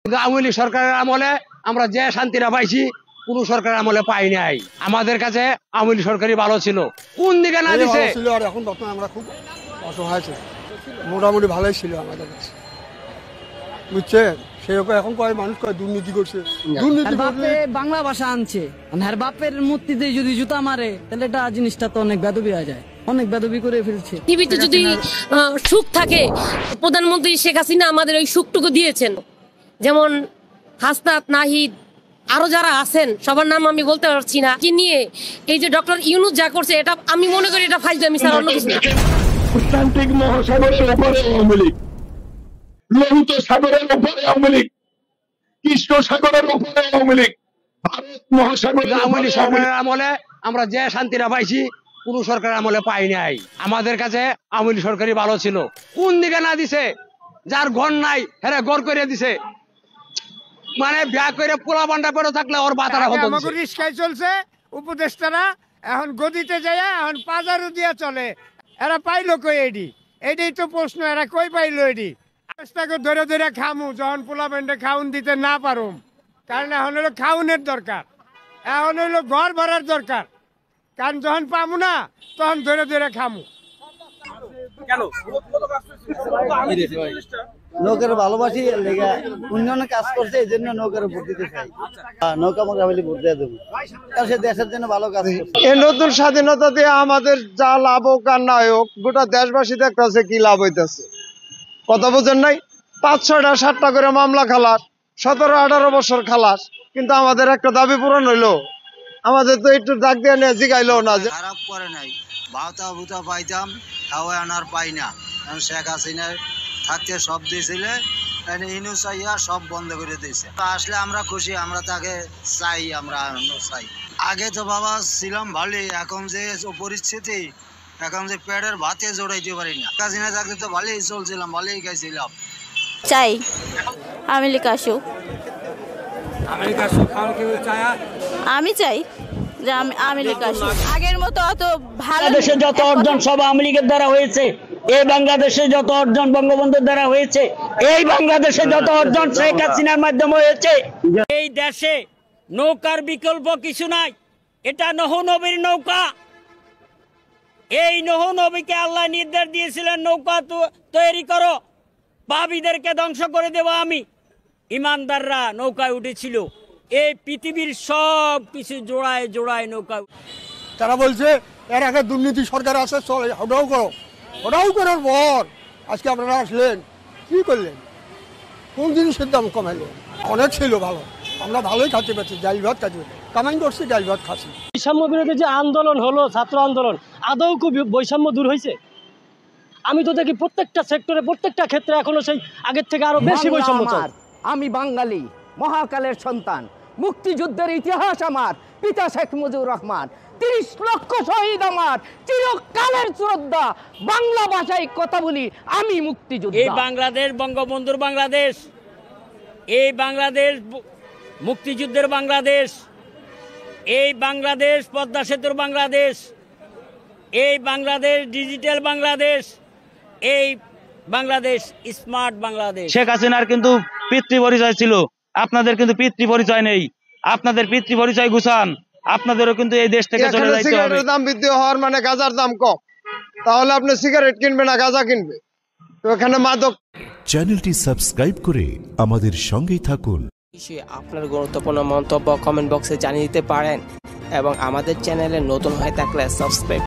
আওয়ামী লীগ সরকারের আমলে আমরা যে শান্তিটা পাইছি কোন সরকারের আমলে পাই নাই। আমাদের কাছে আওয়ামী লীগ সরকারই ভালো ছিল। কোন দিকে না দিছে আর এখন বর্তমানে আমরা খুব অসহায় ছিল, মোটামুটি ভালোই ছিল আমাদের কাছে, বুঝছেন? সেরকম এখন কয় মানুষ কয় দুর্নীতি করছে, দুর্নীতি করলে বাংলা ভাষা আনছে, আর বাপের মূর্তিতে যদি জুতা মারে তাহলে এটা জিনিসটা তো অনেক বেদবি হয়ে যায়, অনেক বেদবি করে ফেলছে। টিভিতে যদি সুখ থাকে, প্রধানমন্ত্রী শেখ হাসিনা আমাদের ওই সুখটুকু দিয়েছেন, যেমন হাসনাত, নাহিদ, আরো যারা আছেন সবার নাম আমি বলতে পারছি না, কি নিয়ে এই যে ডক্টর ইউনূস যা করছে এটা আমি মনে করি এটা ফাইজলামি ছাড়া অন্য কিছু না। আটলান্টিক মহাসাগরের উপরে আওয়ামী লীগ, লোহিত সাগরের উপরে আওয়ামী লীগ, কৃষ্ণ সাগরের উপরে আওয়ামী লীগ, ভারত মহাসাগরের আওয়ামী লীগ সরকারের আমলে আমরা যে শান্তিটা পাইছি কোন সরকারের আমলে পাই নাই। আমাদের কাছে আওয়ামী লীগ সরকারই ভালো ছিল। কোন দিকে না দিছে, যার ঘর নাই হ্যাঁ ঘর করে দিছে, মানে বিয়া করে পোলা বান্ডা পড়ে থাকলে ওর বাতারা হতো। আমাকে রিস্কায় চলছে উপদেষ্টারা, এখন গদিতে যায়, এখন পাজারু দিয়া চলে। এরা পাইলো কই এডি? এটাই তো প্রশ্ন, এরা কই পাইলো এডি? রাস্তাকে ধরে ধরে খামু যখন পোলা বান্ডা খাউন দিতে না পারুম, কারণ এখন হলো খাউনের দরকার, এখন হইলো ঘর ভরার দরকার, কারণ যখন পামু না তখন ধরে ধরে খামু। নৌকার ভালোবাসি, উন্নয়নের কাজ করছে, এই জন্য নৌকার ভোট দিতে চাই। নৌকা মোকাবিলি ভোট দিয়ে দেবো, কারণ সে দেশের জন্য ভালো কাজ করছে। এই নতুন স্বাধীনতা দিয়ে আমাদের যা লাভ হোক আর না হোক, গোটা দেশবাসী দেখতেছে কি লাভ হইতেছে। কথা বুঝেন নাই? 5-6টা 7টা করে মামলা খালাস, 17-18 বছর খালাস, কিন্তু আমাদের একটা দাবি পূরণ হইলো? আমাদের তো একটু ডাক দিয়ে নিয়ে জিগাইলো না যে খারাপ করে নাই, ভাতা ভুতা পাইতাম, খাওয়া আনার পাই না। কারণ শেখ হাসিনা থাকতে সব দিয়েছিলে, ইউনূস আইয়া সব বন্ধ করে দিয়েছে। আসলে আমরা খুশি, আমরা তাকে চাই, আমরা চাই। আগে তো বাবা ছিলাম ভালোই, এখন যে পরিস্থিতি, এখন যে পেটের ভাতে জোড়াইতে পারি না। হাসিনা থাকলে তো ভালোই চলছিলাম, ভালোই খাইছিলাম। চাই আওয়ামী লীগ আসুক, আমি চাই যে আওয়ামী লীগ আসুক। আগের মতো অত ভালো দেশে যত অর্জন সব আওয়ামী লীগের দ্বারা হয়েছে, এই বাংলাদেশে যত অর্জন বঙ্গবন্ধুর দ্বারা হয়েছে, এই বাংলাদেশে যত অর্জন শেখ হাসিনার মাধ্যমে হয়েছে। এই দেশে নৌকার বিকল্প কিছু নাই, এটা নূহ নবীর নৌকা। এই নূহ নবীকে আল্লাহ নির্দেশ দিয়েছিলেন নৌকা তৈরি করো, পাপীদেরকে ধ্বংস করে দেব আমি। ইমানদাররা নৌকায় উঠেছিল, এই পৃথিবীর সব কিছু জোড়ায় জোড়ায় নৌকা। তারা বলছে এর আগে দুর্নীতি সরকার আছে, চলে ওটাও করো, ওটাও করার পর আজকে আপনারা আসলেন, কি করলেন? কোন জিনিসের দাম কমাইলেন? অনেক ছিল ভালো, আমরা ভালোই খাতে পারছি, ডাল ভাত খাতে পারছি, কামাই করছি, ডাল ভাত খাচ্ছি। বৈষম্য বিরোধী যে আন্দোলন হলো, ছাত্র আন্দোলন, আদৌ খুব বৈষম্য দূর হয়েছে? আমি তো দেখি প্রত্যেকটা সেক্টরে, প্রত্যেকটা ক্ষেত্রে এখনো সেই আগের থেকে আরো বেশি বৈষম্য। আমি বাঙালি, মহাকালের সন্তান, মুক্তিযুদ্ধের ইতিহাস আমার, পিতা শেখ মুজিবুর রহমান, 30 লক্ষ শহীদ আমার, চিরকালের শ্রদ্ধা। বাংলা ভাষায় কথা বলি, আমি মুক্তিযোদ্ধা। এই বাংলাদেশ বঙ্গবন্ধুর বাংলাদেশ, এই বাংলাদেশ মুক্তিযুদ্ধের বাংলাদেশ, এই বাংলাদেশ পদ্মা সেতুর বাংলাদেশ, এই বাংলাদেশ ডিজিটাল বাংলাদেশ, এই বাংলাদেশ স্মার্ট বাংলাদেশ। শেখ হাসিনার কিন্তু পিতৃ পরিচয় ছিল, আপনাদের কিন্তু পিতৃ পরিচয় নেই। আপনাদের পিতৃ পরিচয় গুছান, আপনাদেরও কিন্তু এই দেশ থেকে চলে যাইতে হবে। সিগারেটের দাম বৃদ্ধি হওয়ার মানে গাঁজার দাম কম, তাহলে আপনি সিগারেট কিনবে না গাঁজা কিনবে? তো এখানে মাদক। চ্যানেলটি সাবস্ক্রাইব করে আমাদের সঙ্গেই থাকুন। আপনার গুরুত্বপূর্ণ মন্তব্য কমেন্ট বক্সে জানিয়ে দিতে পারেন এবং আমাদের চ্যানেলে নতুন হয়ে থাকলে সাবস্ক্রাইব